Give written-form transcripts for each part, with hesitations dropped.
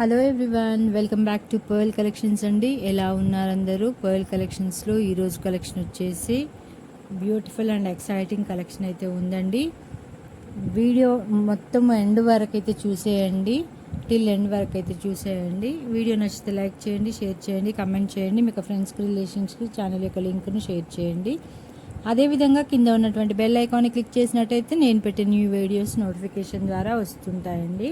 Hello everyone, welcome back to pearl collections అండి. ఎలా ఉన్నారు అందరూ? పర్ల్ కలెక్షన్స్లో ఈరోజు కలెక్షన్ వచ్చేసి బ్యూటిఫుల్ అండ్ ఎక్సైటింగ్ కలెక్షన్ అయితే ఉందండి. వీడియో మొత్తం ఎండ్ వరకు అయితే చూసేయండి, టిల్ ఎండ్ వరకు అయితే చూసేయండి. వీడియో నచ్చితే లైక్ చేయండి, షేర్ చేయండి, కమెంట్ చేయండి. మీకు ఫ్రెండ్స్కి, రిలేషన్స్కి ఛానల్ యొక్క లింక్ను షేర్ చేయండి. అదేవిధంగా కింద ఉన్నటువంటి బెల్ ఐకాన్ని క్లిక్ చేసినట్టయితే నేను పెట్టే న్యూ వీడియోస్ నోటిఫికేషన్ ద్వారా వస్తుంటాయండి.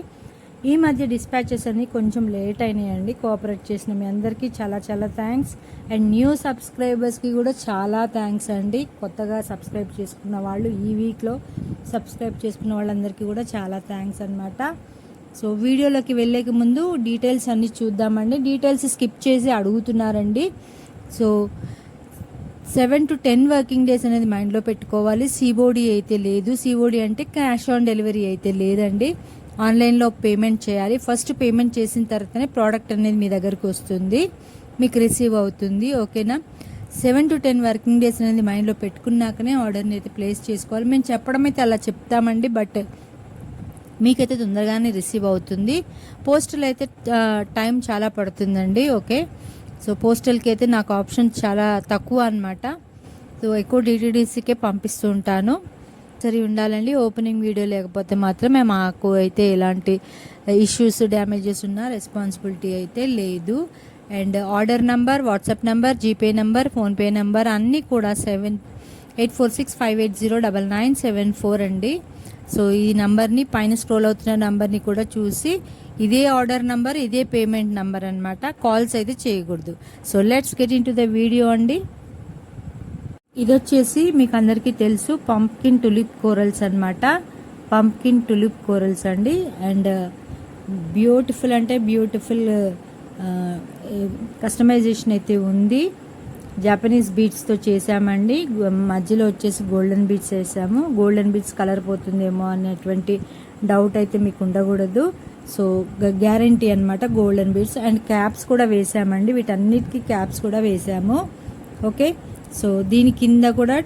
ఈ మధ్య డిస్పాచెస్ అన్ని కొంచెం లేట్ అయినాయండి. కోఆపరేట్ చేసిన మీ అందరికీ చాలా చాలా థ్యాంక్స్. అండ్ న్యూ సబ్స్క్రైబర్స్కి కూడా చాలా థ్యాంక్స్ అండి. కొత్తగా సబ్స్క్రైబ్ చేసుకున్న వాళ్ళు, ఈ వీక్లో సబ్స్క్రైబ్ చేసుకున్న వాళ్ళందరికీ కూడా చాలా థ్యాంక్స్ అనమాట. సో వీడియోలోకి వెళ్ళేక ముందు డీటెయిల్స్ అన్నీ చూద్దామండి. డీటెయిల్స్ స్కిప్ చేసి అడుగుతున్నారండి. సో 7 to 10 వర్కింగ్ డేస్ అనేది మైండ్లో పెట్టుకోవాలి. సిఓడి అయితే లేదు. సిఓడి అంటే క్యాష్ ఆన్ డెలివరీ అయితే లేదండి. ఆన్లైన్లో పేమెంట్ చేయాలి. ఫస్ట్ పేమెంట్ చేసిన తర్వాతనే ప్రోడక్ట్ అనేది మీ దగ్గరకు వస్తుంది, మీకు రిసీవ్ అవుతుంది. ఓకేనా? 7 to 10 వర్కింగ్ డేస్ అనేది మైండ్లో పెట్టుకున్నాకనే ఆర్డర్ని అయితే ప్లేస్ చేసుకోవాలి. మేము చెప్పడం అయితే అలా చెప్తామండి, బట్ మీకైతే తొందరగానే రిసీవ్ అవుతుంది. పోస్టల్ అయితే టైం చాలా పడుతుందండి. ఓకే, సో పోస్టల్కి అయితే నాకు ఆప్షన్ చాలా తక్కువ అనమాట. సో ఎక్కువ డిటిడిసికే పంపిస్తూ ఉంటాను. సరి ఉండాలండి. ఓపెనింగ్ వీడియో లేకపోతే మాత్రమే మాకు అయితే ఎలాంటి ఇష్యూస్, డ్యామేజెస్ ఉన్నా రెస్పాన్సిబిలిటీ అయితే లేదు. And order number, WhatsApp number, GPay number, PhonePe number అన్నీ కూడా 7846580997 అండి. సో ఈ నంబర్ని, పైన స్క్రోల్ అవుతున్న నంబర్ని కూడా చూసి ఇదే ఆర్డర్ నంబర్, ఇదే పేమెంట్ నంబర్ అనమాట. కాల్స్ అయితే చేయకూడదు. So let's get in to the video అండి. ఇది వచ్చేసి మీకు అందరికీ తెలుసు, పంప్కిన్ టులిప్ కోరల్స్ అనమాట. పంప్కిన్ టులిప్ కోరల్స్ అండి. అండ్ బ్యూటిఫుల్ అంటే బ్యూటిఫుల్ కస్టమైజేషన్ అయితే ఉంది. జాపనీస్ బీడ్స్తో చేసామండి. మధ్యలో వచ్చేసి గోల్డెన్ బీడ్స్ వేసాము. గోల్డెన్ బీడ్స్ కలర్ పోతుందేమో అనేటువంటి డౌట్ అయితే మీకు ఉండకూడదు. సో గ్యారంటీ అనమాట గోల్డెన్ బీడ్స్. అండ్ క్యాప్స్ కూడా వేసామండి. వీటన్నిటికీ క్యాప్స్ కూడా వేసాము. ఓకే, సో దీని కింద కూడా,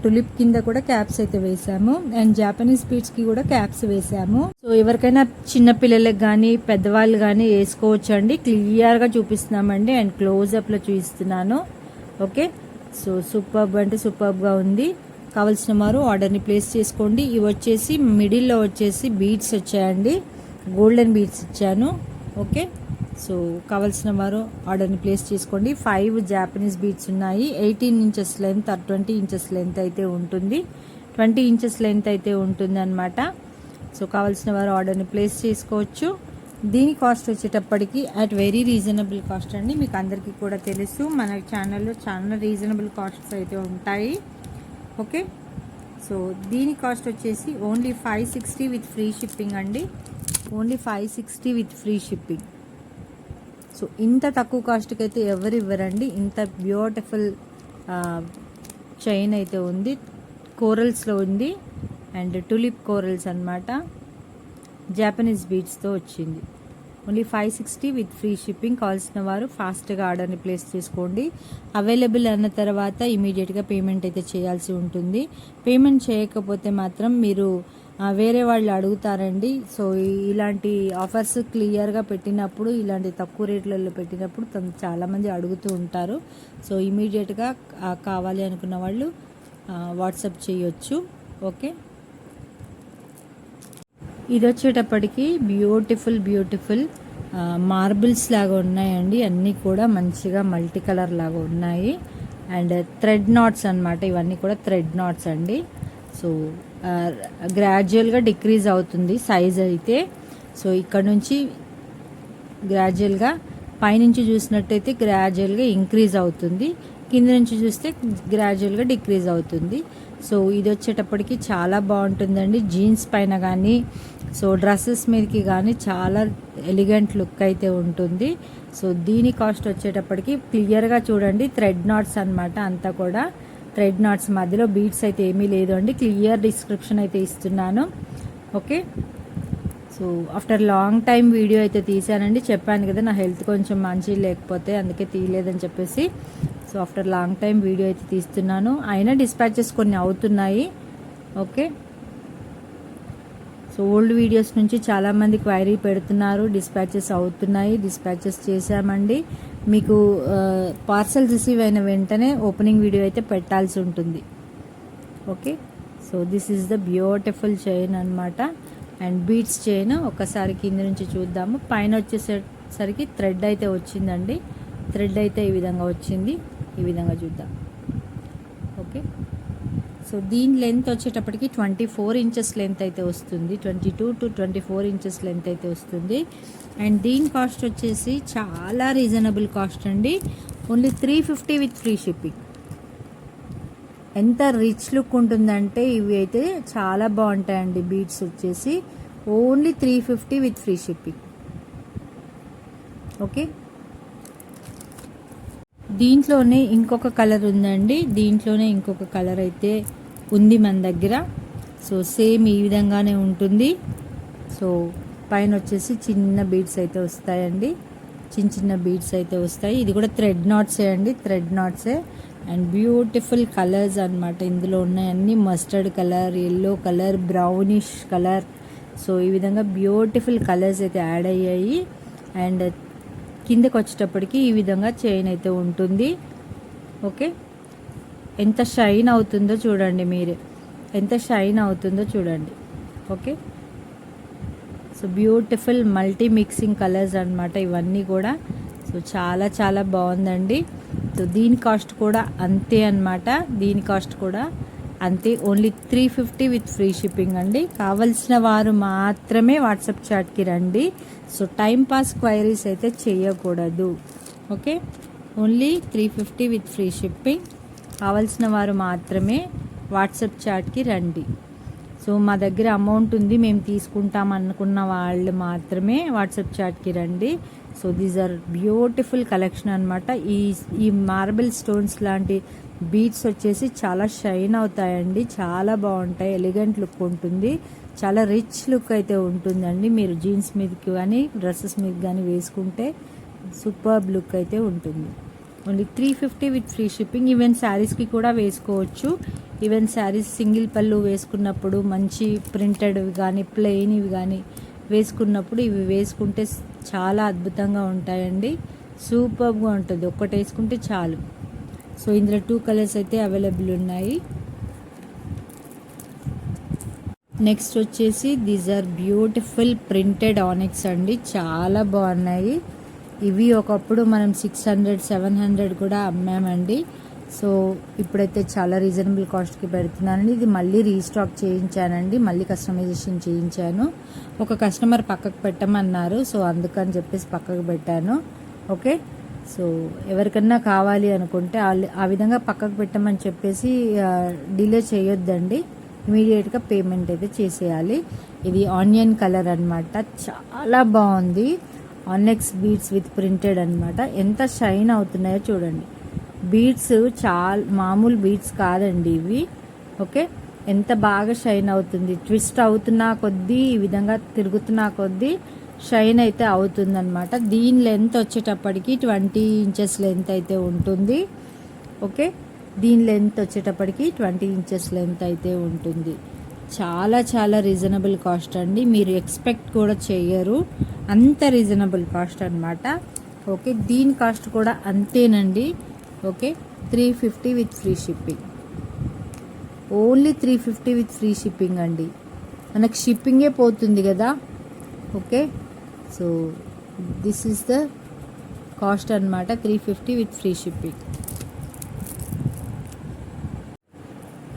టులిప్ కింద కూడా క్యాప్స్ అయితే వేసాము. అండ్ జాపనీస్ బీడ్స్కి కూడా క్యాప్స్ వేసాము. సో ఎవరికైనా చిన్న పిల్లలకు కానీ పెద్దవాళ్ళు కానీ వేసుకోవచ్చు అండి. క్లియర్గా చూపిస్తున్నామండి అండ్ క్లోజప్లో చూపిస్తున్నాను. ఓకే, సో సూపర్బ్ అంటే సూపర్బ్గా ఉంది. కావాల్సిన వారు ఆర్డర్ని ప్లేస్ చేసుకోండి. ఇవి వచ్చేసి మిడిల్లో వచ్చేసి బీడ్స్ వచ్చాయండి, గోల్డెన్ బీడ్స్ ఇచ్చాను. ఓకే, సో కావాల్సిన వారు ఆర్డర్ని ప్లేస్ చేసుకోండి. 5 జాపనీస్ బీడ్స్ ఉన్నాయి. 18 inches length or 20 inches length అయితే ఉంటుంది. 20 ఇంచెస్ లెంత్ అయితే ఉంటుంది అనమాట. సో కావాల్సిన వారు ఆర్డర్ని ప్లేస్ చేసుకోవచ్చు. దీని కాస్ట్ వచ్చేటప్పటికి అట్ వెరీ రీజనబుల్ కాస్ట్ అండి. మీకు అందరికీ కూడా తెలుసు, మన ఛానల్లో చాలా రీజనబుల్ కాస్ట్స్ అయితే ఉంటాయి. ఓకే, సో దీని కాస్ట్ వచ్చేసి ఓన్లీ 560 విత్ ఫ్రీ షిప్పింగ్ అండి. Only 560 with free shipping. So ఇంత తక్కువ కాస్ట్కి అయితే ఎవరు ఇవ్వరండి. ఇంత బ్యూటిఫుల్ చైన్ అయితే ఉంది, కోరల్స్లో ఉంది. అండ్ టులిప్ కోరల్స్ అనమాట, జాపనీస్ బీడ్స్తో వచ్చింది. Only 560 with free shipping. కావాల్సిన వారు ఫాస్ట్గా ఆర్డర్ని ప్లేస్ చేసుకోండి. అవైలబుల్ అన్న తర్వాత ఇమీడియట్గా పేమెంట్ అయితే చేయాల్సి ఉంటుంది. పేమెంట్ చేయకపోతే మాత్రం మీరు వేరే వాళ్ళు అడుగుతారండి. సో ఇలాంటి ఆఫర్స్ క్లియర్గా పెట్టినప్పుడు, ఇలాంటి తక్కువ రేట్లలో పెట్టినప్పుడు చాలామంది అడుగుతూ ఉంటారు. సో ఇమీడియట్గా కావాలి అనుకున్న వాళ్ళు వాట్సాప్ చేయొచ్చు. ఓకే, ఇది వచ్చేటప్పటికి బ్యూటిఫుల్ మార్బుల్స్ లాగా ఉన్నాయండి. అన్నీ కూడా మంచిగా మల్టీ కలర్ లాగా ఉన్నాయి. అండ్ థ్రెడ్ నాట్స్ అనమాట. ఇవన్నీ కూడా థ్రెడ్ నాట్స్ అండి. సో గ్రాడ్యువల్గా డిక్రీజ్ అవుతుంది సైజ్ అయితే. సో ఇక్కడ నుంచి గ్రాడ్యువల్గా, పైనుంచి చూసినట్టయితే గ్రాడ్యువల్గా ఇంక్రీజ్ అవుతుంది, కింద నుంచి చూస్తే గ్రాడ్యువల్గా డిక్రీజ్ అవుతుంది. సో ఇది వచ్చేటప్పటికి చాలా బాగుంటుందండి. జీన్స్ పైన కానీ, సో డ్రెస్సెస్ మీదకి కానీ చాలా ఎలిగెంట్ లుక్ అయితే ఉంటుంది. సో దీని కాస్ట్ వచ్చేటప్పటికి క్లియర్గా చూడండి, థ్రెడ్ నాట్స్ అనమాట. అంతా కూడా థ్రెడ్ నాట్స్, మధ్యలో బీడ్స్ అయితే ఏమీ లేదు అండి. క్లియర్ డిస్క్రిప్షన్ అయితే ఇస్తున్నాను. Okay, so after long time video అయితే తీసానండి. చెప్పాను కదా, నా హెల్త్ కొంచెం మంచి లేకపోతే అందుకే తీయలేదని చెప్పేసి. So after long time video అయితే తీస్తున్నాను. అయినా డిస్పాచెస్ కొన్ని అవుతున్నాయి. ఓకే, సో ఓల్డ్ వీడియోస్ నుంచి చాలామంది క్వైరీ పెడుతున్నారు, డిస్పాచెస్ అవుతున్నాయి, డిస్పాచెస్ చేశామండి. మీకు పార్సల్ రిసీవ్ అయిన వెంటనే ఓపెనింగ్ వీడియో అయితే పెట్టాల్సి ఉంటుంది. Okay, so this is the beautiful chain అనమాట. అండ్ బీడ్స్ చైన్ ఒకసారి కింద నుంచి చూద్దాము. పైన వచ్చేసరికి థ్రెడ్ అయితే వచ్చిందండి. థ్రెడ్ అయితే ఈ విధంగా వచ్చింది, ఈ విధంగా చూద్దాం. ఓకే, సో దీని లెంత్ వచ్చేటప్పటికి 24 ఇంచెస్ లెంత్ అయితే వస్తుంది, 22 to 24 ఇంచెస్ లెంత్ అయితే వస్తుంది. అండ్ దీని కాస్ట్ వచ్చేసి చాలా రీజనబుల్ కాస్ట్ అండి, ఓన్లీ 350 విత్ ఫ్రీ షిప్పింగ్. ఎంత రిచ్ లుక్ ఉంటుందంటే ఇవి అయితే చాలా బాగుంటాయండి. బీడ్స్ వచ్చేసి only 350 with free shipping. Okay, దీంట్లోనే ఇంకొక కలర్ ఉందండి, దీంట్లోనే ఇంకొక కలర్ అయితే ఉంది మన దగ్గర. సో సేమ్ ఈ విధంగానే ఉంటుంది. సో పైన వచ్చేసి చిన్న బీడ్స్ అయితే వస్తాయండి, చిన్న చిన్న బీడ్స్ అయితే వస్తాయి. ఇది కూడా థ్రెడ్ నాట్సే అండి, థ్రెడ్ నాట్సే. అండ్ బ్యూటిఫుల్ కలర్స్ అనమాట ఇందులో ఉన్నాయన్నీ. Mustard colour, yellow colour, brownish colour. So ఈ విధంగా బ్యూటిఫుల్ కలర్స్ అయితే యాడ్ అయ్యాయి. అండ్ కిందకి వచ్చేటప్పటికి ఈ విధంగా చైన్ అయితే ఉంటుంది. ఓకే, ఎంత షైన్ అవుతుందో చూడండి మీరే, ఎంత షైన్ అవుతుందో చూడండి. Okay, so beautiful multi mixing colours అనమాట ఇవన్నీ కూడా. సో చాలా చాలా బాగుందండి. సో దీని కాస్ట్ కూడా అంతే అనమాట, దీని కాస్ట్ కూడా అంతే, ఓన్లీ 350 విత్ ఫ్రీ షిప్పింగ్ అండి. కావలసిన వారు మాత్రమే వాట్సాప్ చాట్కి రండి. సో టైం పాస్ క్వైరీస్ అయితే చేయకూడదు. Okay, only 350 with free shipping. కావలసిన వారు మాత్రమే వాట్సాప్ చాట్కి రండి. సో మా దగ్గర అమౌంట్ ఉంది, మేము తీసుకుంటాం అనుకున్న వాళ్ళు మాత్రమే వాట్సాప్ చాట్కి రండి. So these are beautiful collection అనమాట. ఈ మార్బుల్ స్టోన్స్ లాంటి బీడ్స్ వచ్చేసి చాలా షైన్ అవుతాయండి, చాలా బాగుంటాయి, ఎలిగెంట్ లుక్ ఉంటుంది, చాలా రిచ్ లుక్ అయితే ఉంటుందండి. మీరు జీన్స్ మీదకి కానీ డ్రెస్సెస్ మీద కానీ వేసుకుంటే సూపర్బ్ లుక్ అయితే ఉంటుంది. Only 350 with free shipping. Even శారీస్కి కూడా వేసుకోవచ్చు. ఈవెన్ శారీస్ సింగిల్ పళ్ళు వేసుకున్నప్పుడు మంచి ప్రింటెడ్వి కానీ ప్లెయిన్వి కానీ వేసుకున్నప్పుడు ఇవి వేసుకుంటే చాలా అద్భుతంగా ఉంటాయండి, సూపర్గా ఉంటుంది. ఒక్కటి వేసుకుంటే చాలు. సో ఇందులో 2 కలర్స్ అయితే అవైలబుల్ ఉన్నాయి. నెక్స్ట్ వచ్చేసి these are beautiful printed onyx అండి, చాలా బాగున్నాయి. ఇవి ఒకప్పుడు మనం 600-700 కూడా అమ్మామండి. సో ఇప్పుడైతే చాలా రీజనబుల్ కాస్ట్కి పెడుతున్నానండి. ఇది మళ్ళీ రీస్టాక్ చేయించానండి, మళ్ళీ కస్టమైజేషన్ చేయించాను. ఒక కస్టమర్ పక్కకు పెట్టమన్నారు, సో అందుకని చెప్పేసి పక్కకు పెట్టాను. ఓకే, సో ఎవరికన్నా కావాలి అనుకుంటే ఆ విధంగా పక్కకు పెట్టమని చెప్పేసి డిలే చేయొద్దండి, ఇమీడియట్గా పేమెంట్ అయితే చేసేయాలి. ఇది ఆనియన్ కలర్ అనమాట, చాలా బాగుంది. ఆనెక్స్ బీడ్స్ విత్ ప్రింటెడ్ అనమాట. ఎంత షైన్ అవుతున్నాయో చూడండి. బీడ్స్ చాలా మామూలు బీడ్స్ కాదండి ఇవి. ఓకే, ఎంత బాగా షైన్ అవుతుంది. ట్విస్ట్ అవుతున్నా కొద్దీ, ఈ విధంగా తిరుగుతున్నా కొద్దీ షైన్ అయితే అవుతుందన్నమాట. దీని లెంత్ వచ్చేటప్పటికి 20 ఇంచెస్ లెంత్ అయితే ఉంటుంది. ఓకే, దీని లెంత్ వచ్చేటప్పటికి 20 ఇంచెస్ లెంత్ అయితే ఉంటుంది. చాలా చాలా రీజనబుల్ కాస్ట్ అండి, మీరు ఎక్స్పెక్ట్ కూడా చేయరు, అంత రీజనబుల్ కాస్ట్ అనమాట. ఓకే, దీని కాస్ట్ కూడా అంతేనండి. Okay, 350 with free shipping, only 350 with free shipping అండి. మనకు షిప్పింగే పోతుంది కదా. Okay, so this is the cost అనమాట, 350 విత్ ఫ్రీ షిప్పింగ్.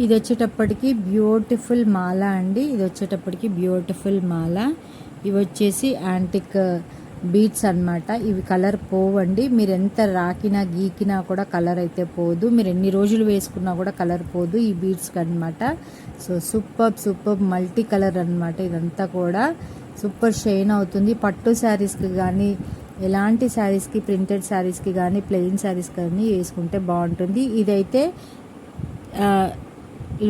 ఇది వచ్చేటప్పటికి బ్యూటిఫుల్ మాల అండి, ఇది వచ్చేటప్పటికి బ్యూటిఫుల్ మాల. ఇవి వచ్చేసి యాంటిక్ బీడ్స్ అనమాట. ఇవి కలర్ పోవండి, మీరు ఎంత రాకినా గీకినా కూడా కలర్ అయితే పోదు, మీరు ఎన్ని రోజులు వేసుకున్నా కూడా కలర్ పోదు ఈ బీడ్స్కి అనమాట. సో సూపర్ మల్టీ కలర్ అనమాట. ఇదంతా కూడా సూపర్ షైన్ అవుతుంది. పట్టు శారీస్కి కానీ, ఎలాంటి శారీస్కి, ప్రింటెడ్ శారీస్కి కానీ, ప్లెయిన్ శారీస్ కానీ వేసుకుంటే బాగుంటుంది. ఇదైతే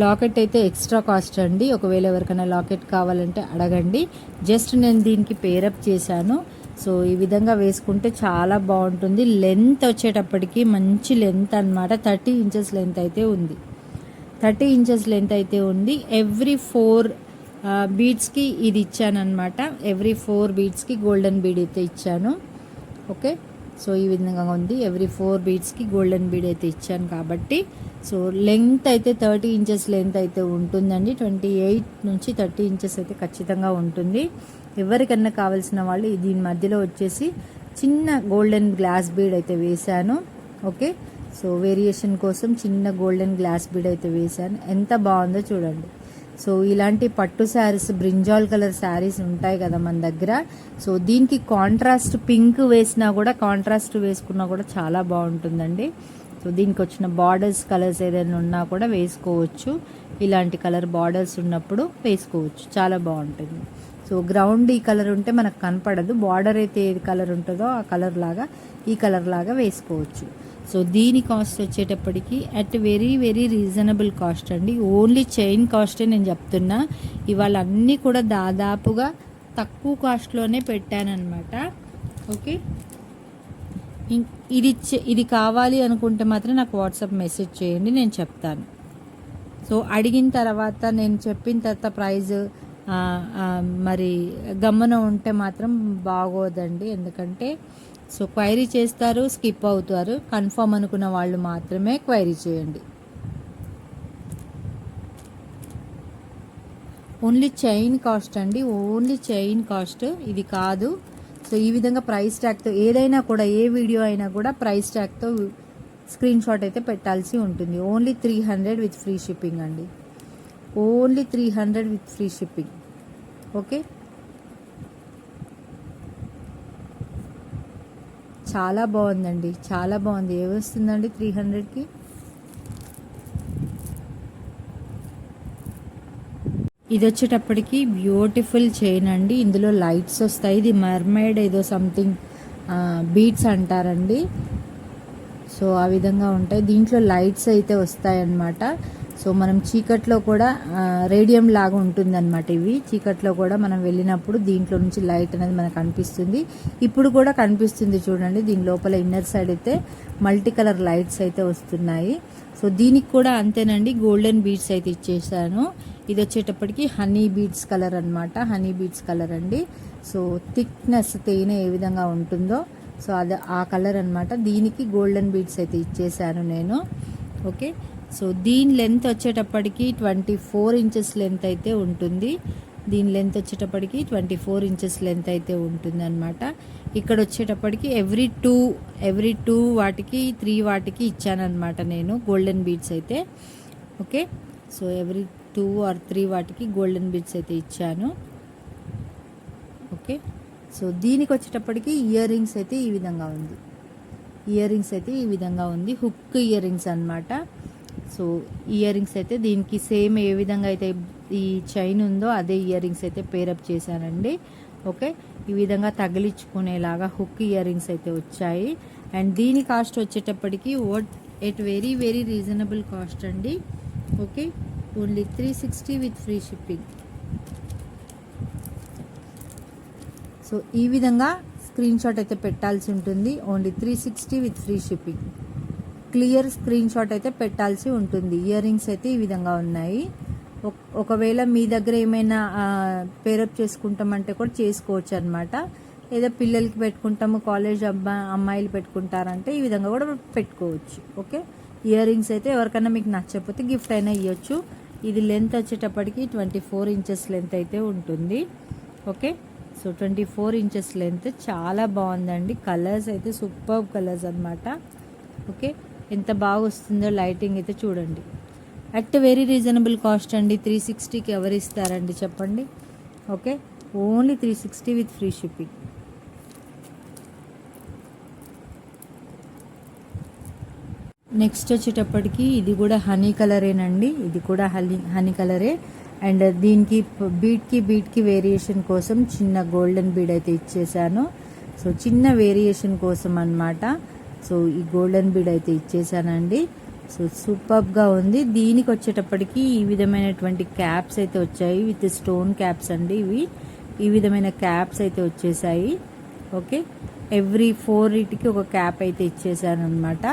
లాకెట్ అయితే ఎక్స్ట్రా కాస్ట్ అండి, ఒకవేళ ఎవరికైనా లాకెట్ కావాలంటే అడగండి. జస్ట్ నేను దీనికి పేరప్ చేశాను. సో ఈ విధంగా వేసుకుంటే చాలా బాగుంటుంది. లెంత్ వచ్చేటప్పటికి మంచి లెంత్ అనమాట, 30 ఇంచెస్ లెంత్ అయితే ఉంది. 30 ఇంచెస్ లెంత్ అయితే ఉంది. ఎవ్రీ 4 బీడ్స్కి ఇది ఇచ్చాను అనమాట. ఎవ్రీ 4 బీడ్స్కి గోల్డెన్ బీడ్ అయితే ఇచ్చాను. ఓకే, సో ఈ విధంగా ఉంది. ఎవ్రీ 4 బీడ్స్కి గోల్డెన్ బీడ్ అయితే ఇచ్చాను కాబట్టి సో లెంగ్త్ అయితే 30 ఇంచెస్ లెంగ్త్ అయితే ఉంటుందండి. 28 నుంచి 30 ఇంచెస్ అయితే ఖచ్చితంగా ఉంటుంది. ఎవరికన్నా కావాల్సిన వాళ్ళు దీని మధ్యలో వచ్చేసి చిన్న గోల్డెన్ గ్లాస్ బీడ్ అయితే వేశాను. ఓకే, సో వేరియేషన్ కోసం చిన్న గోల్డెన్ గ్లాస్ బీడ్ అయితే వేశాను. ఎంత బాగుందో చూడండి. సో ఇలాంటి పట్టు శారీస్, బ్రింజాల్ కలర్ శారీస్ ఉంటాయి కదా మన దగ్గర. సో దీనికి కాంట్రాస్ట్ పింక్ వేసినా కూడా, కాంట్రాస్ట్ వేసుకున్నా కూడా చాలా బాగుంటుందండి. సో దీనికి వచ్చిన బార్డర్స్ కలర్స్ ఏదైనా ఉన్నా కూడా వేసుకోవచ్చు. ఇలాంటి కలర్ బార్డర్స్ ఉన్నప్పుడు వేసుకోవచ్చు, చాలా బాగుంటుంది. సో గ్రౌండ్ ఈ కలర్ ఉంటే మనకు కనపడదు. బార్డర్ అయితే ఏది కలర్ ఉంటుందో ఆ కలర్ లాగా ఈ కలర్ లాగా వేసుకోవచ్చు. సో దీని కాస్ట్ వచ్చేటప్పటికి at very very reasonable cost అండి. ఓన్లీ చైన్ కాస్టే నేను చెప్తున్నా. ఇవాళ అన్నీ కూడా దాదాపుగా తక్కువ కాస్ట్లోనే పెట్టానన్నమాట. ఓకే, ఇది కావాలి అనుకుంటే మాత్రం నాకు వాట్సాప్ మెసేజ్ చేయండి, నేను చెప్తాను. సో అడిగిన తర్వాత నేను చెప్పిన తర్వాత ప్రైజ్ మరి గమ్మన ఉంటే మాత్రం బాగోదండి. ఎందుకంటే సో క్వైరీ చేస్తారు, స్కిప్ అవుతారు. కన్ఫర్మ్ అనుకున్న వాళ్ళు మాత్రమే క్వైరీ చేయండి. ఓన్లీ చైన్ కాస్ట్ అండి, ఓన్లీ చైన్ కాస్ట్, ఇది కాదు. సో ఈ విధంగా ప్రైస్ ట్యాగ్తో ఏదైనా కూడా, ఏ వీడియో అయినా కూడా ప్రైస్ ట్యాగ్తో స్క్రీన్ షాట్ అయితే పెట్టాల్సి ఉంటుంది. ఓన్లీ 300 విత్ ఫ్రీ షిప్పింగ్ అండి. Only 300 with free shipping. Okay, చాలా బాగుందండి, చాలా బాగుంది. ఏమొస్తుందండి 300కి? ఇది వచ్చేటప్పటికి బ్యూటిఫుల్ చైన్ అండి. ఇందులో లైట్స్ వస్తాయి. ఇది మర్మైడ్ ఏదో సంథింగ్ బీడ్స్ అంటారండి. సో ఆ విధంగా ఉంటాయి. దీంట్లో లైట్స్ అయితే వస్తాయన్నమాట. సో మనం చీకట్లో కూడా రేడియం లాగా ఉంటుందన్నమాట. ఇవి చీకట్లో కూడా మనం వెళ్ళినప్పుడు దీంట్లో నుంచి లైట్ అనేది మనకు కనిపిస్తుంది. ఇప్పుడు కూడా కనిపిస్తుంది చూడండి. దీని లోపల ఇన్నర్ సైడ్ అయితే మల్టీ కలర్ లైట్స్ అయితే వస్తున్నాయి. సో దీనికి కూడా అంతేనండి, గోల్డెన్ బీడ్స్ అయితే ఇచ్చేసాను. ఇది వచ్చేటప్పటికి హనీ బీడ్స్ కలర్ అనమాట. హనీ బీడ్స్ కలర్ అండి. సో థిక్నెస్ తేనె ఏ విధంగా ఉంటుందో సో అది ఆ కలర్ అనమాట. దీనికి గోల్డెన్ బీడ్స్ అయితే ఇచ్చేసాను నేను. ఓకే, సో దీని లెంత్ వచ్చేటప్పటికి 24 ఇంచెస్ లెంత్ అయితే ఉంటుంది. దీని లెంత్ వచ్చేటప్పటికి 24 ఇంచెస్ లెంత్ అయితే ఉంటుంది అనమాట. ఇక్కడ వచ్చేటప్పటికి ఎవ్రీ టూ వాటికి 3 వాటికి ఇచ్చానమాట నేను గోల్డెన్ బీడ్స్ అయితే. ఓకే, సో ఎవ్రీ 2 or 3 వాటికి గోల్డెన్ బీడ్స్ అయితే ఇచ్చాను. ఓకే, సో దీనికి వచ్చేటప్పటికి ఇయర్ రింగ్స్ అయితే ఈ విధంగా ఉంది. ఇయర్ రింగ్స్ అయితే ఈ విధంగా ఉంది, హుక్ ఇయర్ రింగ్స్ అనమాట. సో ఇయర్ రింగ్స్ అయితే దీనికి సేమ్ ఏ విధంగా అయితే ఈ చైన్ ఉందో అదే ఇయర్ రింగ్స్ అయితే పేరప్ చేశానండి. ఓకే, ఈ విధంగా తగిలించుకునేలాగా హుక్ ఇయర్ రింగ్స్ అయితే వచ్చాయి. అండ్ దీని కాస్ట్ వచ్చేటప్పటికి at very very reasonable cost అండి. Okay, only 360 with free shipping. So ఈ విధంగా స్క్రీన్ షాట్ అయితే పెట్టాల్సి ఉంటుంది. Only 360 with free shipping. Clear screenshot అయితే పెట్టాల్సి ఉంటుంది. ఇయర్ రింగ్స్ అయితే ఈ విధంగా ఉన్నాయి. ఒకవేళ మీ దగ్గర ఏమైనా పేరప్ చేసుకుంటామంటే కూడా చేసుకోవచ్చు అనమాట. లేదా పిల్లలకి పెట్టుకుంటాము, కాలేజ్ అమ్మాయిలు పెట్టుకుంటారంటే ఈ విధంగా కూడా పెట్టుకోవచ్చు. ఓకే, ఇయర్ రింగ్స్ అయితే ఎవరికైనా మీకు నచ్చకపోతే గిఫ్ట్ అయినా ఇవ్వచ్చు. ఇది లెంత్ వచ్చేటప్పటికి 24 ఇంచెస్ లెంత్ అయితే ఉంటుంది. ఓకే, సో 24 ఇంచెస్ లెంత్ చాలా బాగుందండి. కలర్స్ అయితే సూపర్ కలర్స్ అనమాట. ఓకే, ఎంత బాగా వస్తుందో లైటింగ్ అయితే చూడండి. అట్ వెరీ రీజనబుల్ కాస్ట్ అండి. 360కి ఎవరు ఇస్తారండి చెప్పండి. Okay, only 360 with free shipping. Next వచ్చేటప్పటికి ఇది కూడా హనీ కలరేనండి. ఇది కూడా హనీ కలరే. అండ్ దీనికి బీట్కి వేరియేషన్ కోసం చిన్న గోల్డెన్ బీడ్ అయితే ఇచ్చేసాను. సో చిన్న వేరియేషన్ కోసం అన్నమాట. సో ఈ గోల్డెన్ బీడ్ అయితే ఇచ్చేసానండి. సో సూపర్గా ఉంది. దీనికి వచ్చేటప్పటికి ఈ విధమైనటువంటి క్యాప్స్ అయితే వచ్చాయి విత్ స్టోన్ క్యాప్స్ అండి. ఇవి ఈ విధమైన క్యాప్స్ అయితే వచ్చేసాయి. ఓకే, ఎవ్రీ 4 ఒక క్యాప్ అయితే ఇచ్చేసాను అనమాట.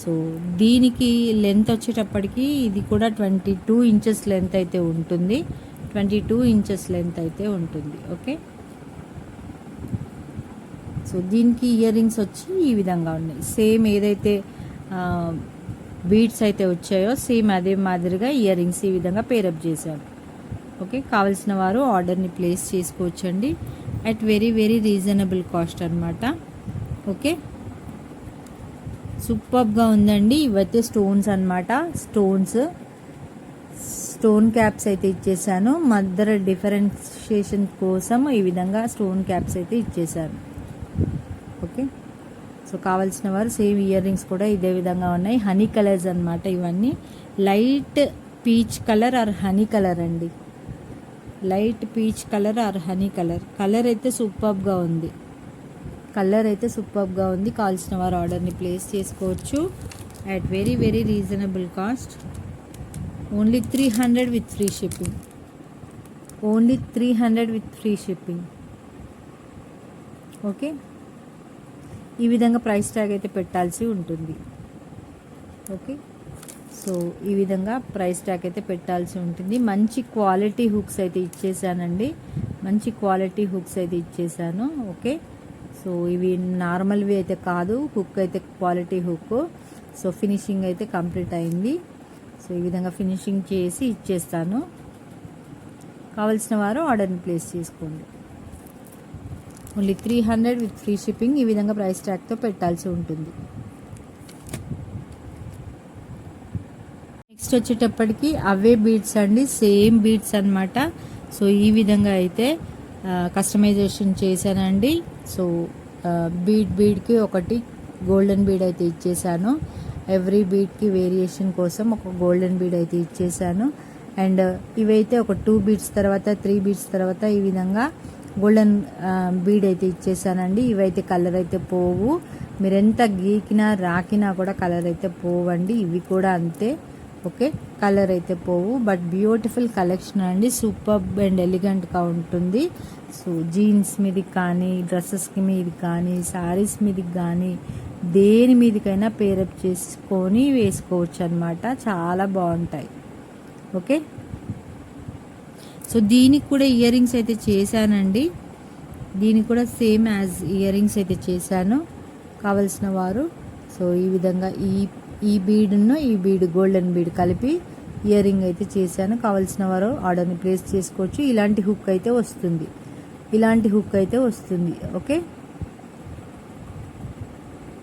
సో దీనికి లెంత్ వచ్చేటప్పటికి ఇది కూడా 22 ఇంచెస్ లెంత్ అయితే ఉంటుంది. 22 ఇంచెస్ లెంత్ అయితే ఉంటుంది. ఓకే, సో దీనికి ఇయర్ రింగ్స్ వచ్చి ఈ విధంగా ఉన్నాయి. సేమ్ ఏదైతే బీడ్స్ అయితే వచ్చాయో సేమ్ అదే మాదిరిగా ఇయర్ రింగ్స్ ఈ విధంగా పేరప్ చేశాను. ఓకే, కావాల్సిన వారు ఆర్డర్ని ప్లేస్ చేసుకోవచ్చండి at very very reasonable cost అనమాట. ఓకే, సూపర్గా ఉందండి. ఇవైతే స్టోన్స్ అనమాట. స్టోన్ క్యాప్స్ అయితే ఇచ్చేసాను. మధ్య డిఫరెన్షియేషన్ కోసం ఈ విధంగా స్టోన్ క్యాప్స్ అయితే ఇచ్చేసాను. ఓకే, సో కావాల్సిన వారు సేమ్ ఇయర్ రింగ్స్ కూడా ఇదే విధంగా ఉన్నాయి. హనీ కలర్స్ అనమాట. ఇవన్నీ light peach colour or honey colour అండి. Light peach colour or honey colour. Colour అయితే సూపర్గా ఉంది. కావాల్సిన వారు ఆర్డర్ని ప్లేస్ చేసుకోవచ్చు at very very reasonable cost. Only 300 with free shipping. Okay, ఈ విధంగా ప్రైస్ ట్యాగ్ అయితే పెట్టాల్సి ఉంటుంది. ఓకే, సో ఈ విధంగా ప్రైస్ ట్యాగ్ అయితే పెట్టాల్సి ఉంటుంది. మంచి క్వాలిటీ హుక్స్ అయితే ఇచ్చేసానండి. ఓకే, సో ఇవి నార్మల్వి అయితే కాదు, హుక్ అయితే క్వాలిటీ హుక్. సో ఫినిషింగ్ అయితే కంప్లీట్ అయింది. సో ఈ విధంగా ఫినిషింగ్ చేసి ఇచ్చేస్తాను. కావాల్సిన వారు ఆర్డర్ని ప్లేస్ చేసుకోండి. Only 300 with free shipping. ఈ విధంగా ప్రైస్ ట్యాగ్తో పెట్టాల్సి ఉంటుంది. నెక్స్ట్ వచ్చేటప్పటికి అవే బీడ్స్ అండి, సేమ్ బీడ్స్ అనమాట. సో ఈ విధంగా అయితే కస్టమైజేషన్ చేశానండి. సో బీడ్కి ఒకటి గోల్డెన్ బీడ్ అయితే ఇచ్చేసాను. ఎవ్రీ బీడ్కి వేరియేషన్ కోసం ఒక గోల్డెన్ బీడ్ అయితే ఇచ్చేసాను. అండ్ ఇవైతే ఒక 2 బీడ్స్ తర్వాత 3 బీడ్స్ తర్వాత ఈ విధంగా గోల్డెన్ బీడ్ అయితే ఇచ్చేసానండి. ఇవైతే కలర్ అయితే పోవు, మీరు ఎంత గీకినా రాకినా కూడా కలర్ అయితే పోవండి. ఇవి కూడా అంతే. ఓకే, కలర్ అయితే పోవు. బట్ బ్యూటిఫుల్ కలెక్షన్ అండి, సూపర్ అండ్ ఎలిగెంట్గా ఉంటుంది. సో జీన్స్ మీదకి కానీ, డ్రెస్సెస్కి మీదకి కానీ, శారీస్ మీదకి కానీ, దేని మీదకైనా పేరప్ చేసుకొని వేసుకోవచ్చు అనమాట. చాలా బాగుంటాయి. ఓకే, సో దీనికి కూడా ఇయర్ రింగ్స్ అయితే చేశానండి. దీనికి కూడా సేమ్ యాజ్ ఇయర్ రింగ్స్ అయితే చేశాను. కావలసిన వారు సో ఈ విధంగా ఈ బీడ్ గోల్డెన్ బీడ్ కలిపి ఇయర్ రింగ్ అయితే చేశాను. కావలసిన వారు ఆర్డర్ని ప్లేస్ చేసుకోవచ్చు. ఇలాంటి హుక్ అయితే వస్తుంది.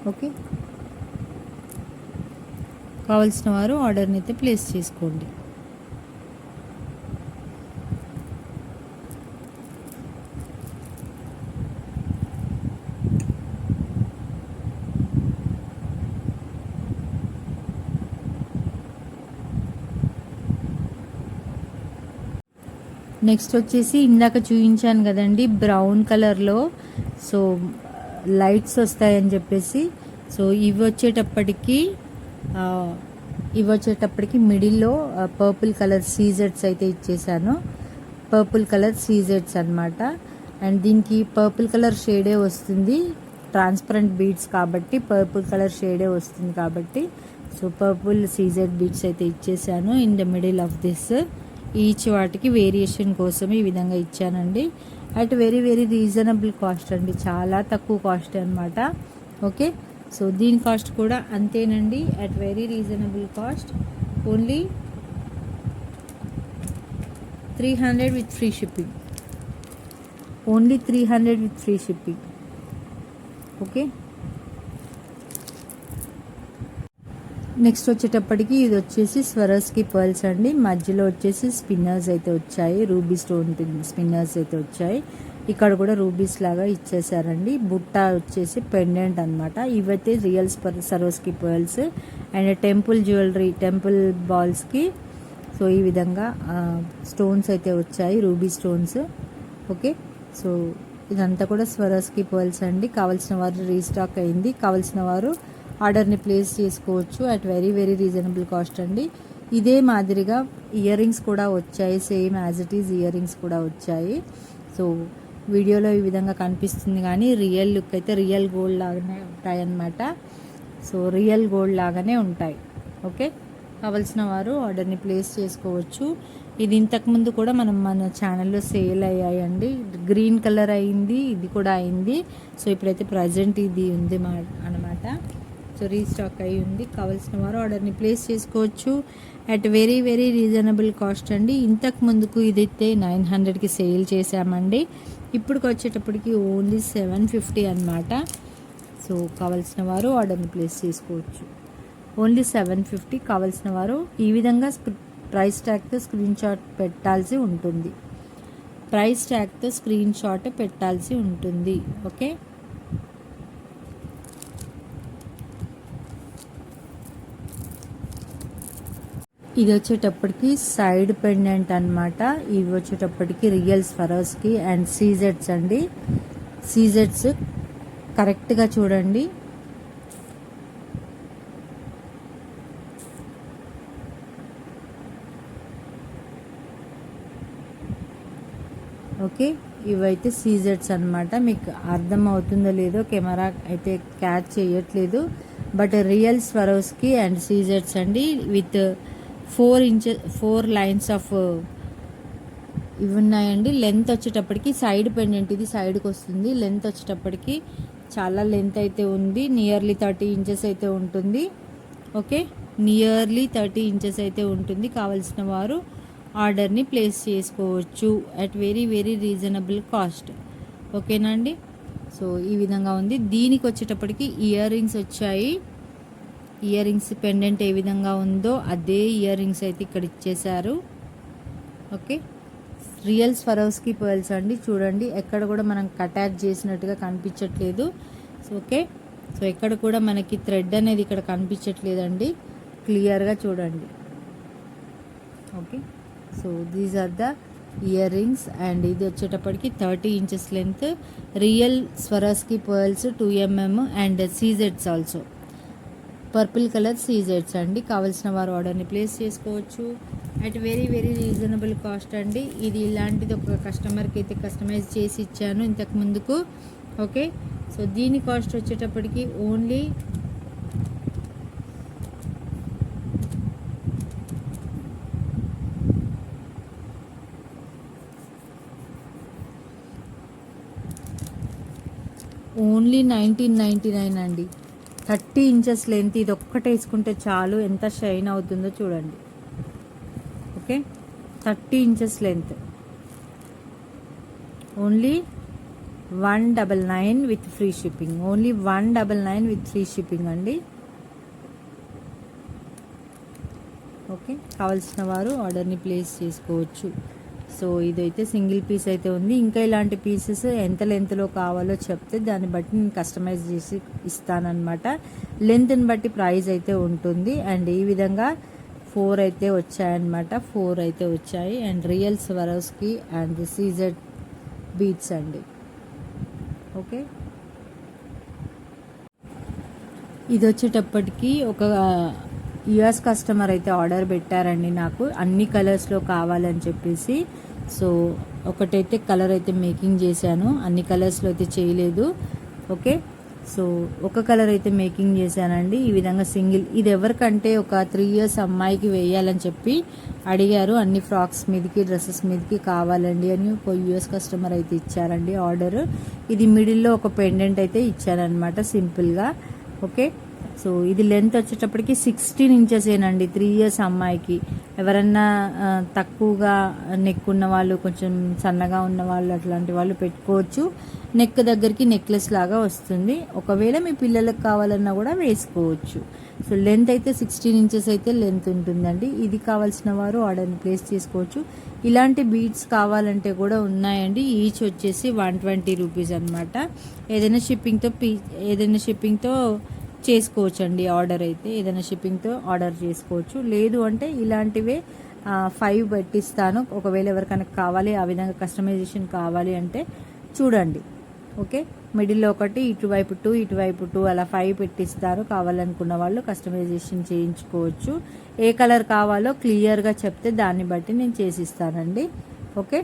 ఓకే, కావలసిన వారు ఆర్డర్ని అయితే ప్లేస్ చేసుకోండి. నెక్స్ట్ వచ్చేసి ఇందాక చూపించాను కదండి బ్రౌన్ కలర్లో, సో లైట్స్ వస్తాయని చెప్పేసి, సో ఇవి వచ్చేటప్పటికి మిడిల్లో పర్పుల్ కలర్ సీజెడ్స్ అయితే ఇచ్చేసాను. పర్పుల్ కలర్ సీజెడ్స్ అనమాట. అండ్ దీనికి పర్పుల్ కలర్ షేడే వస్తుంది, ట్రాన్స్పరెంట్ బీడ్స్ కాబట్టి పర్పుల్ కలర్ షేడే వస్తుంది కాబట్టి, సో పర్పుల్ సీజెడ్ బీడ్స్ అయితే ఇచ్చేసాను in the middle of this. Each వాటికి వేరియేషన్ కోసం ఈ విధంగా ఇచ్చానండి. At very very reasonable cost అండి, చాలా తక్కువ కాస్ట్ అనమాట. ఓకే, సో దీని కాస్ట్ కూడా అంతేనండి, at very reasonable cost. Only 300 with free shipping. Okay, next వచ్చేటప్పటికి ఇది వచ్చేసి స్వరస్కి పర్ల్స్ అండి. మధ్యలో వచ్చేసి స్పిన్నర్స్ అయితే వచ్చాయి, రూబీ స్టోన్ స్పిన్నర్స్ అయితే వచ్చాయి. ఇక్కడ కూడా రూబీస్ లాగా ఇచ్చేసారండి. బుట్ట వచ్చేసి పెండెంట్ అనమాట. ఇవైతే real Swarovski pearls. And temple jewellery, temple బాల్స్కి సో ఈ విధంగా స్టోన్స్ అయితే వచ్చాయి, రూబీ స్టోన్స్. ఓకే, సో ఇదంతా కూడా స్వరస్కి పర్ల్స్ అండి. కావాల్సిన వారు రీస్టాక్ అయింది, కావాల్సిన వారు ఆర్డర్ని ప్లేస్ చేసుకోవచ్చు at very very reasonable cost అండి. ఇదే మాదిరిగా ఇయర్ రింగ్స్ కూడా వచ్చాయి, same as it is ear rings కూడా వచ్చాయి. సో వీడియోలో ఈ విధంగా కనిపిస్తుంది కానీ రియల్ లుక్ అయితే రియల్ గోల్డ్ లాగానే ఉంటాయి అన్నమాట. సో రియల్ గోల్డ్ లాగానే ఉంటాయి. ఓకే, కావలసిన వారు ఆర్డర్ని ప్లేస్ చేసుకోవచ్చు. ఇది ఇంతకుముందు కూడా మన ఛానల్లో సేల్ అయ్యాయండి. గ్రీన్ కలర్ అయింది, ఇది కూడా అయింది. సో ఇప్పుడైతే ప్రజెంట్ ఇది ఉంది అనమాట. సో రీస్టాక్ అయ్యి ఉంది. కావాల్సిన వారు ఆర్డర్ని ప్లేస్ చేసుకోవచ్చు at very very reasonable cost అండి. ఇంతకు ముందుకు ఇదైతే 900కి సేల్ చేసామండి. ఇప్పటికి వచ్చేటప్పటికి ఓన్లీ 750 అనమాట. సో కావాల్సిన వారు ఆర్డర్ని ప్లేస్ చేసుకోవచ్చు. ఓన్లీ 750. కావాల్సిన వారు ఈ విధంగా ప్రైస్ ట్యాగ్తో స్క్రీన్ షాట్ పెట్టాల్సి ఉంటుంది. ప్రైస్ ట్యాగ్తో స్క్రీన్ షాట్ పెట్టాల్సి ఉంటుంది. ఓకే, ఇది వచ్చేటప్పటికి సైడ్ పెండెంట్ అనమాట. ఇవి వచ్చేటప్పటికి రియల్ స్వరోస్కి అండ్ సీజెడ్స్ అండి. సీజెడ్స్ కరెక్ట్గా చూడండి. ఓకే, ఇవైతే సీజెడ్స్ అనమాట. మీకు అర్థం అవుతుందో లేదో, కెమెరా అయితే క్యాచ్ చేయట్లేదు. బట్ రియల్ స్వరోస్కి అండ్ సీజెడ్స్ అండి. విత్ 4 లైన్స్ ఆఫ్ ఇవి ఉన్నాయండి. లెంత్ వచ్చేటప్పటికి సైడ్ పెండెంట్, ఇది సైడ్కి వస్తుంది. లెంత్ వచ్చేటప్పటికి చాలా లెంత్ అయితే ఉంది. నియర్లీ 30 ఇంచెస్ అయితే ఉంటుంది. ఓకే, నియర్లీ 30 ఇంచెస్ అయితే ఉంటుంది. కావాల్సిన వారు ఆర్డర్ని ప్లేస్ చేసుకోవచ్చు at very very reasonable cost. ఓకేనా అండి. సో ఈ విధంగా ఉంది. దీనికి వచ్చేటప్పటికి ఇయర్ రింగ్స్ వచ్చాయి. ఇయర్ రింగ్స్ పెండెంట్ ఏ విధంగా ఉందో అదే ఇయర్ రింగ్స్ అయితే ఇక్కడ ఇచ్చేశారు. ఓకే, రియల్ స్వరోస్కి పర్ల్స్ అండి. చూడండి, ఎక్కడ కూడా మనం అటాచ్ చేసినట్టుగా కనిపించట్లేదు. ఓకే, సో ఎక్కడ కూడా మనకి థ్రెడ్ అనేది ఇక్కడ కనిపించట్లేదండి. క్లియర్గా చూడండి. Okay, so these are the earrings. And ఇది వచ్చేటప్పటికి 30 inches length. Real Swarovski pearls 2 mm and సీజెడ్స్ ఆల్సో. పర్పుల్ కలర్ సీజెడ్స్ అండి. కావాల్సిన వారు ఆర్డర్ని ప్లేస్ చేసుకోవచ్చు at very very reasonable cost అండి. ఇది ఇలాంటిది ఒక కస్టమర్కి అయితే కస్టమైజ్ చేసి ఇచ్చాను ఇంతకు ముందుకు. ఓకే, సో దీని కాస్ట్ వచ్చేటప్పటికి ఓన్లీ ఓన్లీ 1999 అండి. 30 ఇంచెస్ లెంత్. ఇది ఒక్కటే వేసుకుంటే చాలు, ఎంత షైన్ అవుతుందో చూడండి. Okay, 30 inches length. Only 199 with free shipping. Only 199 with free shipping అండి. ఓకే, కావాల్సిన వారు ఆర్డర్ని ప్లేస్ చేసుకోవచ్చు. సో ఇదైతే సింగిల్ పీస్ అయితే ఉంది. ఇంకా ఇలాంటి పీసెస్ ఎంత లెంత్లో కావాలో చెప్తే దాన్ని బట్టి నేను కస్టమైజ్ చేసి ఇస్తానన్నమాట. లెంత్ని బట్టి ప్రైస్ అయితే ఉంటుంది. అండ్ ఈ విధంగా 4 అయితే వచ్చాయన్నమాట. 4 అయితే వచ్చాయి. And real Swarovski and CZ beads అండి. ఓకే, ఇది వచ్చేటప్పటికి ఒక యుఎస్ కస్టమర్ అయితే ఆర్డర్ పెట్టారండి నాకు, అన్ని కలర్స్లో కావాలని చెప్పేసి. సో ఒకటైతే కలర్ అయితే మేకింగ్ చేశాను, అన్ని కలర్స్లో అయితే చేయలేదు. ఓకే, సో ఒక కలర్ అయితే మేకింగ్ చేశానండి. ఈ విధంగా సింగిల్. ఇది ఎవరికంటే ఒక 3 years అమ్మాయికి వేయాలని చెప్పి అడిగారు. అన్ని ఫ్రాక్స్ మీదకి డ్రెస్సెస్ మీదకి కావాలండి అని ఒక యూఎస్ కస్టమర్ అయితే ఇచ్చారండి ఆర్డర్. ఇది మిడిల్లో ఒక పెండెంట్ అయితే ఇచ్చారనమాట సింపుల్గా. ఓకే, సో ఇది లెంత్ వచ్చేటప్పటికి 16 ఇంచెస్ ఏనండి. 3 years అమ్మాయికి. ఎవరన్నా తక్కువగా నెక్ ఉన్న వాళ్ళు, కొంచెం సన్నగా ఉన్న వాళ్ళు, అట్లాంటి వాళ్ళు పెట్టుకోవచ్చు. నెక్ దగ్గరికి నెక్లెస్ లాగా వస్తుంది. ఒకవేళ మీ పిల్లలకు కావాలన్నా కూడా వేసుకోవచ్చు. సో లెంత్ అయితే 16 ఇంచెస్ అయితే లెంత్ ఉంటుందండి. ఇది కావాల్సిన వారు ఆర్డర్ని ప్లేస్ చేసుకోవచ్చు. ఇలాంటి బీడ్స్ కావాలంటే కూడా ఉన్నాయండి. ఈచ్ వచ్చేసి 120 రూపీస్ అనమాట. ఏదైనా షిప్పింగ్తో చేసుకోవచ్చు అండి. ఆర్డర్ అయితే ఏదైనా షిప్పింగ్తో ఆర్డర్ చేసుకోవచ్చు. లేదు అంటే ఇలాంటివే 5 పెట్టిస్తాను. ఒకవేళ ఎవరికైనా కావాలి, ఆ విధంగా కస్టమైజేషన్ కావాలి అంటే చూడండి. ఓకే, మిడిల్లో ఒకటి, ఇటువైపు 2, ఇటువైపు 2, అలా 5 పెట్టిస్తారు. కావాలనుకున్న వాళ్ళు కస్టమైజేషన్ చేయించుకోవచ్చు. ఏ కలర్ కావాలో క్లియర్గా చెప్తే దాన్ని బట్టి నేను చేసిస్తానండి. ఓకే,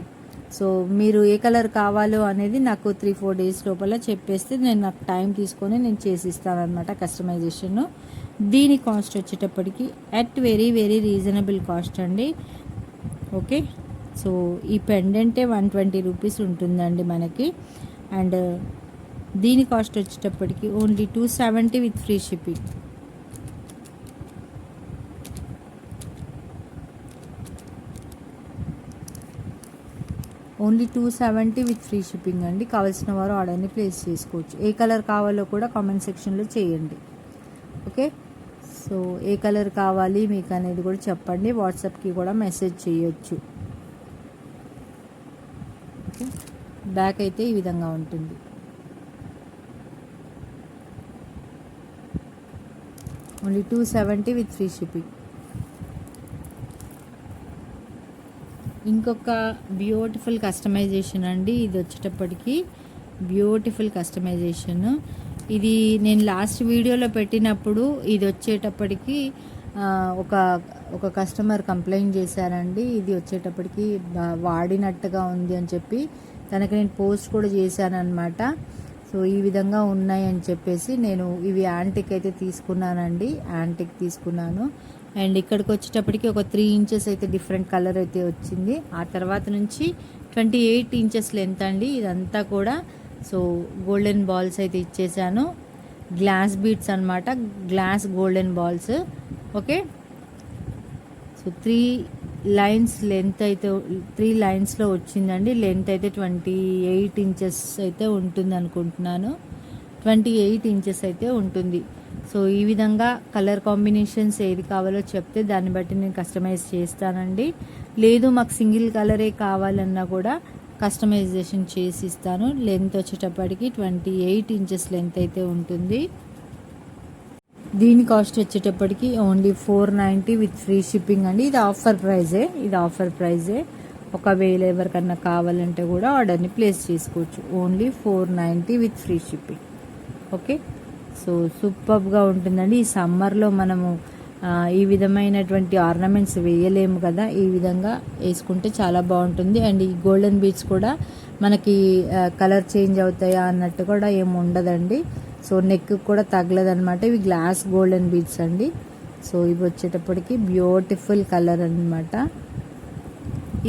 సో మీరు ఏ కలర్ కావాలో అనేది నాకు 3-4 days లోపల చెప్పేస్తే నాకు టైం తీసుకొని నేను చేసిస్తానమాట కస్టమైజేషన్. దీని కాస్ట్ వచ్చేటప్పటికి at very very reasonable cost అండి. ఓకే. సో ఈ పెండెంటే 120 రూపీస్ ఉంటుందండి మనకి. అండ్ దీని కాస్ట్ వచ్చేటప్పటికి only 270 with free shipping. Only 270 with free shipping అండి. కావాల్సిన వారు ఆర్డర్ని ప్లేస్ చేసుకోవచ్చు. ఏ కలర్ కావాలో కూడా కామెంట్ సెక్షన్లో చేయండి. ఓకే. సో ఏ కలర్ కావాలి మీకు అనేది కూడా చెప్పండి. వాట్సాప్కి కూడా మెసేజ్ చేయొచ్చు. ఓకే. బ్యాక్ అయితే ఈ విధంగా ఉంటుంది. Only 270 with free shipping. ఇంకొక బ్యూటిఫుల్ కస్టమైజేషన్ అండి. ఇది వచ్చేటప్పటికి బ్యూటిఫుల్ కస్టమైజేషన్. ఇది నేను లాస్ట్ వీడియోలో పెట్టినప్పుడు ఇది వచ్చేటప్పటికి ఒక ఒక కస్టమర్ కంప్లైంట్ చేశారండి. ఇది వచ్చేటప్పటికి వాడినట్టుగా ఉంది అని చెప్పి తనకి నేను పోస్ట్ కూడా చేశాను అనమాట. సో ఈ విధంగా ఉన్నాయి అని చెప్పేసి నేను ఇవి యాంటిక్ అయితే తీసుకున్నానండి. యాంటిక్ తీసుకున్నాను. అండ్ ఇక్కడికి వచ్చేటప్పటికి ఒక 3 ఇంచెస్ అయితే డిఫరెంట్ కలర్ అయితే వచ్చింది. ఆ తర్వాత నుంచి 28 ఇంచెస్ లెంత్ అండి ఇదంతా కూడా. సో గోల్డెన్ బాల్స్ అయితే ఇచ్చేసాను. గ్లాస్ బీడ్స్ అనమాట, glass golden balls. Okay. So 3 lines length అయితే 3 లైన్స్లో వచ్చిందండి. లెంత్ అయితే 28 ఇంచెస్ అయితే ఉంటుంది అనుకుంటున్నాను. 28 ఇంచెస్ అయితే ఉంటుంది. సో ఈ విధంగా కలర్ కాంబినేషన్స్ ఏది కావాలో చెప్తే దాన్ని బట్టి నేను కస్టమైజ్ చేస్తానండి. లేదు మాకు సింగిల్ కలరే కావాలన్నా కూడా కస్టమైజేషన్ చేసి ఇస్తాను. లెంత్ వచ్చేటప్పటికి 28 ఇంచెస్ లెంత్ అయితే ఉంటుంది. దీని కాస్ట్ వచ్చేటప్పటికి ఓన్లీ 490 విత్ ఫ్రీ షిప్పింగ్ అండి. ఇది ఆఫర్ ప్రైజే. ఒకవేళ ఎవరికన్నా కావాలంటే కూడా ఆర్డర్ని ప్లేస్ చేసుకోవచ్చు. Only 490 with free shipping. Okay. So సూపర్గా ఉంటుందండి. ఈ సమ్మర్లో మనము ఈ విధమైనటువంటి ఆర్నమెంట్స్ వేయలేము కదా, ఈ విధంగా వేసుకుంటే చాలా బాగుంటుంది. అండ్ ఈ గోల్డెన్ బీడ్స్ కూడా మనకి కలర్ చేంజ్ అవుతాయా అన్నట్టు కూడా ఏమి ఉండదండి. సో నెక్ కూడా తగలదనమాట. ఇవి గ్లాస్ గోల్డెన్ బీడ్స్ అండి. సో ఇవి వచ్చేటప్పటికి బ్యూటిఫుల్ కలర్ అనమాట.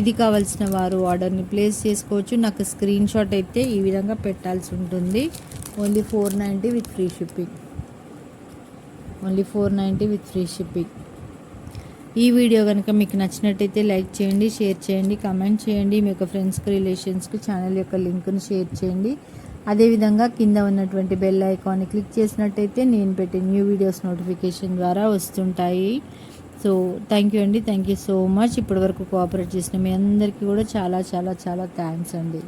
ఇది కావాల్సిన వారు ఆర్డర్ని ప్లేస్ చేసుకోవచ్చు. నాకు స్క్రీన్ షాట్ అయితే ఈ విధంగా పెట్టాల్సి ఉంటుంది. Only 490 with free shipping. Only 490 with free shipping. ఈ వీడియో కనుక మీకు నచ్చినట్టయితే లైక్ చేయండి, షేర్ చేయండి, కామెంట్ చేయండి. మీ యొక్క ఫ్రెండ్స్కి, రిలేషన్స్కి ఛానల్ యొక్క లింక్ను షేర్ చేయండి. అదేవిధంగా కింద ఉన్నటువంటి బెల్ ఐకాన్ని క్లిక్ చేసినట్టయితే నేను పెట్టే న్యూ వీడియోస్ నోటిఫికేషన్ ద్వారా వస్తుంటాయి. సో థ్యాంక్ యూ అండి. Thank you so much. ఇప్పటివరకు కోఆపరేట్ చేసిన మీ అందరికీ కూడా చాలా చాలా చాలా థ్యాంక్స్ అండి.